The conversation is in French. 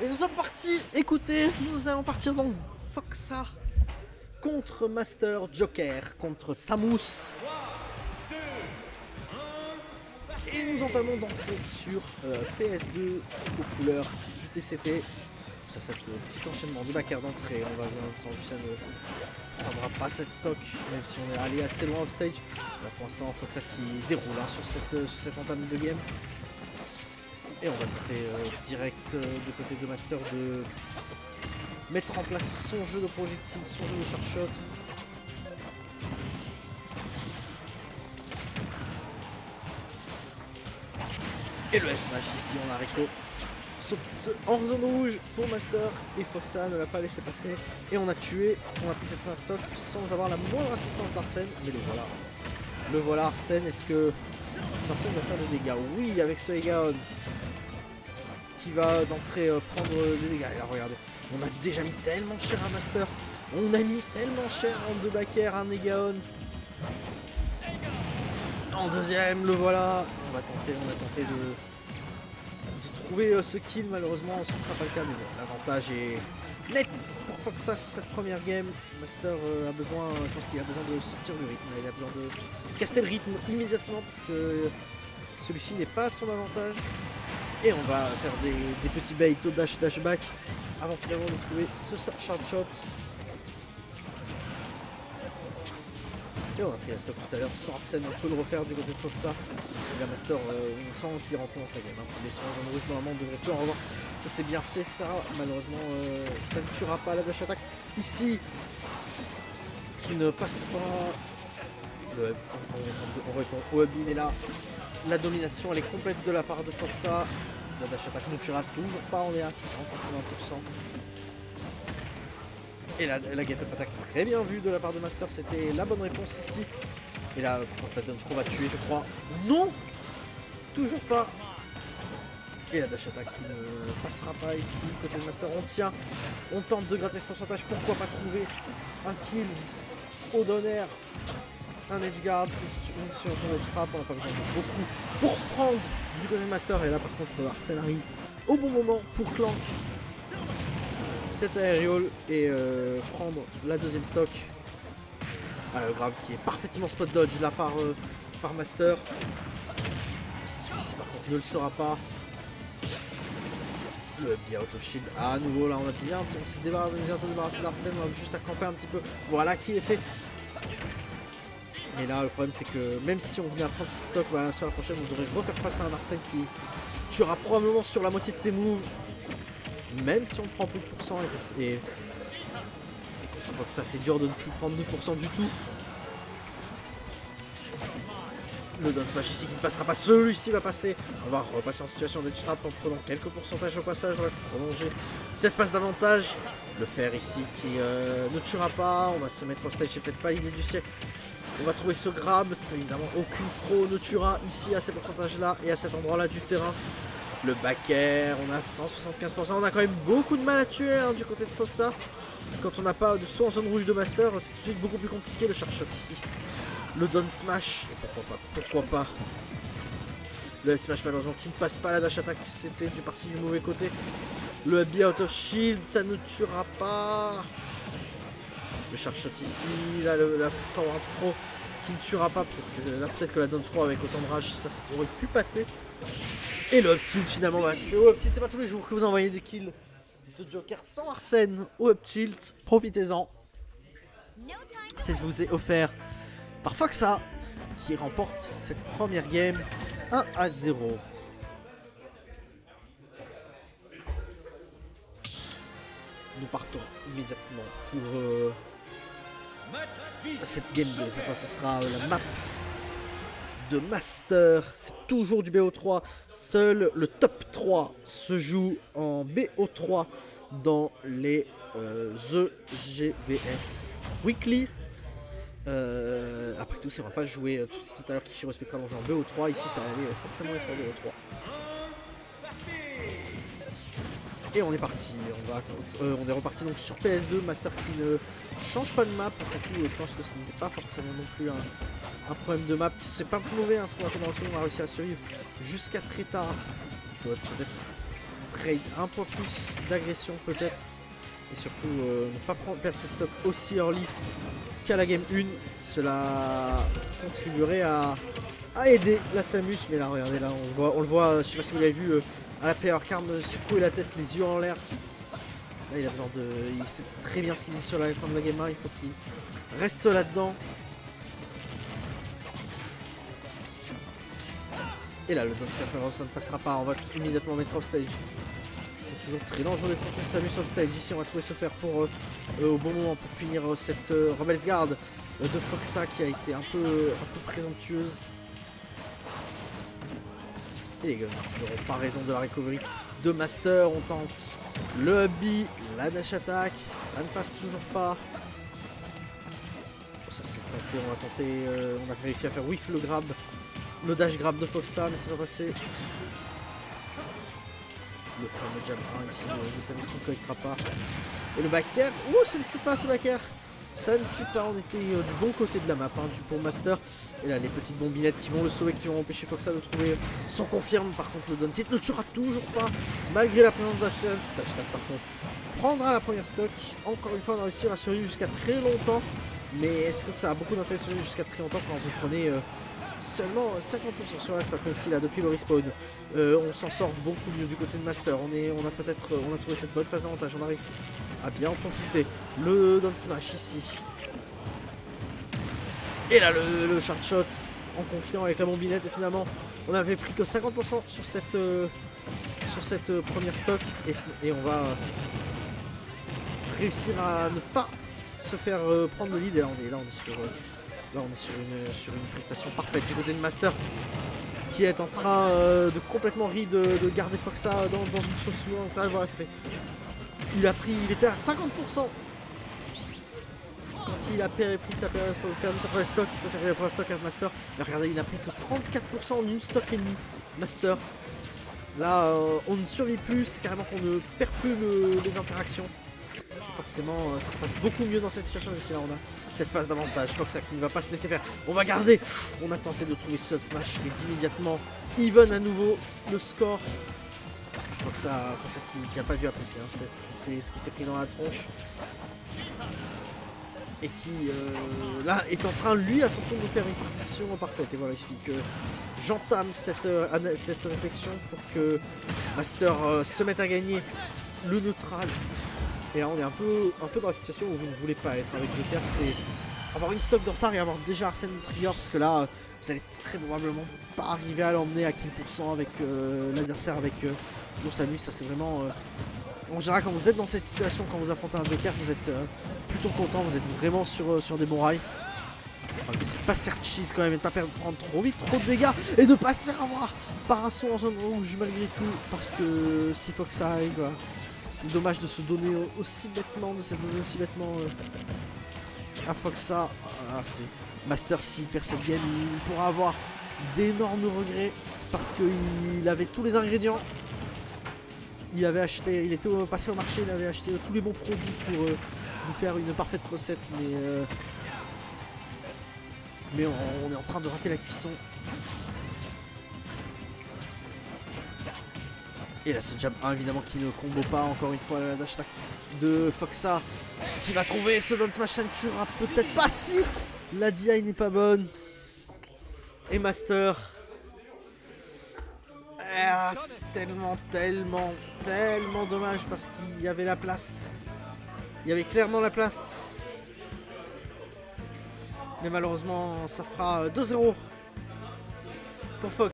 Et nous sommes partis, écoutez, nous allons partir dans Foxa contre Master Joker, contre Samus. Et nous entamons d'entrer sur PS2 aux couleurs du TCT. Ça, cette petit enchaînement de backer d'entrée, on va bien entendu, ça ne prendra pas cette stock, même si on est allé assez loin offstage. Là pour l'instant, Foxa qui déroule sur cette entame de game. Et on va tenter direct de côté de Master de mettre en place son jeu de projectile, son jeu de sharp shot. Et le S-Smash ici en Rico. En zone rouge pour Master et Foxa ne l'a pas laissé passer. Et on a tué, on a pris cette première stock sans avoir la moindre assistance d'Arsène. Mais le voilà. Le voilà Arsène, est-ce que Arsène va faire des dégâts? Oui, avec ce Egaon qui va d'entrée prendre des dégâts. Et là regardez, on a déjà mis tellement cher à Master. On a mis tellement cher en deux backers, un Egaon. En deuxième, le voilà. On a tenté de trouver ce kill, malheureusement ce ne sera pas le cas, mais bon, l'avantage est net pour Foxa sur cette première game. Master a besoin, je pense qu'il a besoin de sortir du rythme, il a besoin de casser le rythme immédiatement parce que celui-ci n'est pas à son avantage. Et on va faire des petits baits au dash-back avant finalement de trouver ce sharp shot. Et on a pris la stock tout à l'heure sans Arsène, on peut le refaire du côté de Foxa. Si la Master, on sent qu'il est rentré dans sa game. Il est sur un zone rouge, normalement on devrait plus en revoir. Ça c'est bien fait ça, malheureusement ça ne tuera pas la dash attack. Ici, qui ne passe pas. On répond au Hubby, mais là, la domination elle est complète de la part de Foxa. La dash attack ne tuera toujours pas, on est à 180%. Et la get up attack très bien vue de la part de Master, c'était la bonne réponse ici. Et là, en fait, Donfro va tuer, je crois. Non, toujours pas. Et la dash attack qui ne passera pas ici, côté de Master. On tient, on tente de gratter ce pourcentage. Pourquoi pas trouver un kill au donner, un edge guard, une sur edge trap. On n'a pas besoin de beaucoup pour prendre du côté de Master. Et là, par contre, Arsène arrive au bon moment pour clank cet aériole et prendre la deuxième stock. Ah, le grab qui est parfaitement spot dodge là par Master. Celui-ci par contre ne le sera pas. Le bien out of shield à nouveau là, on s'est bientôt débarrassé d'Arsène, on a juste à camper un petit peu. Voilà qui est fait. Mais là le problème c'est que même si on venait à prendre cette stock, bah, sur la prochaine on devrait refaire face à un Arsène qui tuera probablement sur la moitié de ses moves. Même si on prend plus de pourcent et je crois que ça c'est dur de ne plus prendre 2% du tout. Le down smash ici qui ne passera pas, celui-ci va passer. On va repasser en situation d'edge trap en prenant quelques pourcentages au passage. On va prolonger cette phase d'avantage. Le fer ici qui ne tuera pas. On va se mettre au stage, c'est peut-être pas l'idée du siècle. On va trouver ce grab, c'est évidemment aucune throw ne tuera ici à ces pourcentages là et à cet endroit là du terrain. Le back air, on a 175%, on a quand même beaucoup de mal à tuer hein, du côté de Foxa. Quand on n'a pas de saut en zone rouge de Master, c'est tout de suite beaucoup plus compliqué. Le sharp shot ici, le down smash, et pourquoi pas le smash malheureusement qui ne passe pas la dash attack, c'était du parti du mauvais côté. Le be out of shield, ça ne tuera pas. Le sharp shot ici, là la forward throw qui ne tuera pas, peut-être que la down throw avec autant de rage, ça aurait pu passer. Et le up tilt finalement va tuer. Au up tilt, c'est pas tous les jours que vous envoyez des kills de Joker sans Arsène au up tilt. Profitez-en. Ça vous est offert par Foxa qui remporte cette première game 1-0. Nous partons immédiatement pour cette game 2. Cette fois, ce sera la map de Master, c'est toujours du BO3, seul le top 3 se joue en BO3 dans les EGVS Weekly. Après tout, si on va pas jouer tout à l'heure Kishiro Spectral en jouant en BO3, ici ça va aller forcément être en BO3. Et on est parti, on est reparti donc sur PS2, Master qui ne change pas de map, après tout je pense que ce n'était pas forcément non plus un problème de map. C'est pas mauvais hein, ce qu'on a fait dans le second, on a réussi à survivre jusqu'à très tard. Il faudrait peut-être trade un peu plus d'agression peut-être. Et surtout ne pas perdre ses stocks aussi early qu'à la game 1. Cela contribuerait à aider la Samus. Mais là regardez là, on le voit, je sais pas si vous l'avez vu, à la player cam secouer la tête, les yeux en l'air. Là il a besoin de... Il sait très bien ce qu'il dit sur la fin de la game 1, il faut qu'il reste là-dedans. Et là le down smash malheureusement ça ne passera pas, on va immédiatement mettre off stage. C'est toujours très dangereux d'être contre une Samus off stage. Ici on va trouver ce fer pour au bon moment pour punir cette Rebels Guard de Foxa qui a été un peu présomptueuse. Et les gars qui n'auront pas raison de la recovery de Master. On tente le hubby, la dash attack, ça ne passe toujours pas. Oh, ça c'est tenté, on va tenter, on a réussi à faire whiff le grab, le dash grab de Foxa mais c'est pas passé. Le fameux jam 1 ici de Samus qui ne collectera pas. Et le back air, oh ça ne tue pas ce back air. Ça ne tue pas, on était du bon côté de la map, hein, du pour Master. Et là les petites bombinettes qui vont le sauver, qui vont empêcher Foxa de trouver son confirme. Par contre le down tilt ne tuera toujours pas, malgré la présence d'Astel. Cet hashtag par contre prendra la première stock. Encore une fois on a réussi à survivre jusqu'à très longtemps. Mais est-ce que ça a beaucoup d'intérêt de survivre jusqu'à très longtemps quand vous prenez seulement 50% sur la stock, même si là depuis le respawn on s'en sort beaucoup mieux du côté de Master. On a trouvé cette bonne phase d'avantage, on arrive à bien en profiter. Le down smash ici. Et là le shard shot en confiant avec la bombinette et finalement on n'avait pris que 50% sur cette première stock et on va réussir à ne pas se faire prendre le lead. Et là on est sur une prestation parfaite du côté de Master qui est en train de complètement de garder Foxa dans une sauce noire. Voilà, ça fait... Il était à 50% quand il a perdu sa première stock, à Master. Mais regardez, il n'a pris que 34% en une stock et demie. Master. Là, on ne survit plus, c'est carrément qu'on ne perd plus les interactions. Forcément ça se passe beaucoup mieux dans cette situation, même si là on a cette phase d'avantage. Foxa qui ne va pas se laisser faire, on va garder. On a tenté de trouver ce smash et immédiatement even à nouveau le score. Foxa qui n'a pas dû apprécier hein, ce qui s'est pris dans la tronche et qui là est en train lui à son tour de faire une partition parfaite. Et voilà, il suffit que j'entame cette réflexion pour que Master se mette à gagner le neutral. Et là on est un peu dans la situation où vous ne voulez pas être avec Joker, c'est avoir une stock de retard et avoir déjà Arsène Trigger, parce que là vous allez très probablement pas arriver à l'emmener à kill % avec l'adversaire avec toujours Samus. Ça c'est vraiment en général quand vous êtes dans cette situation, quand vous affrontez un Joker, vous êtes plutôt content, vous êtes vraiment sur des bons rails. Le but c'est de pas se faire cheese quand même et de pas prendre trop vite trop de dégâts et de pas se faire avoir par un saut en zone rouge malgré tout, parce que si Foxa arrive, voilà. C'est dommage de se donner aussi bêtement, à Foxa. Ah, c'est Master, s'il perd cette game, il pourra avoir d'énormes regrets parce qu'il avait tous les ingrédients. Il était passé au marché, il avait acheté tous les bons produits pour nous faire une parfaite recette, mais on est en train de rater la cuisson. Et là ce jab 1 évidemment qui ne combo pas, encore une fois la dash attack de Foxa qui va trouver ce down smash, ça ne tuera peut-être pas si la DI n'est pas bonne. Et Master, c'est tellement dommage parce qu'il y avait la place, il y avait clairement la place, mais malheureusement ça fera 2-0 pour Fox.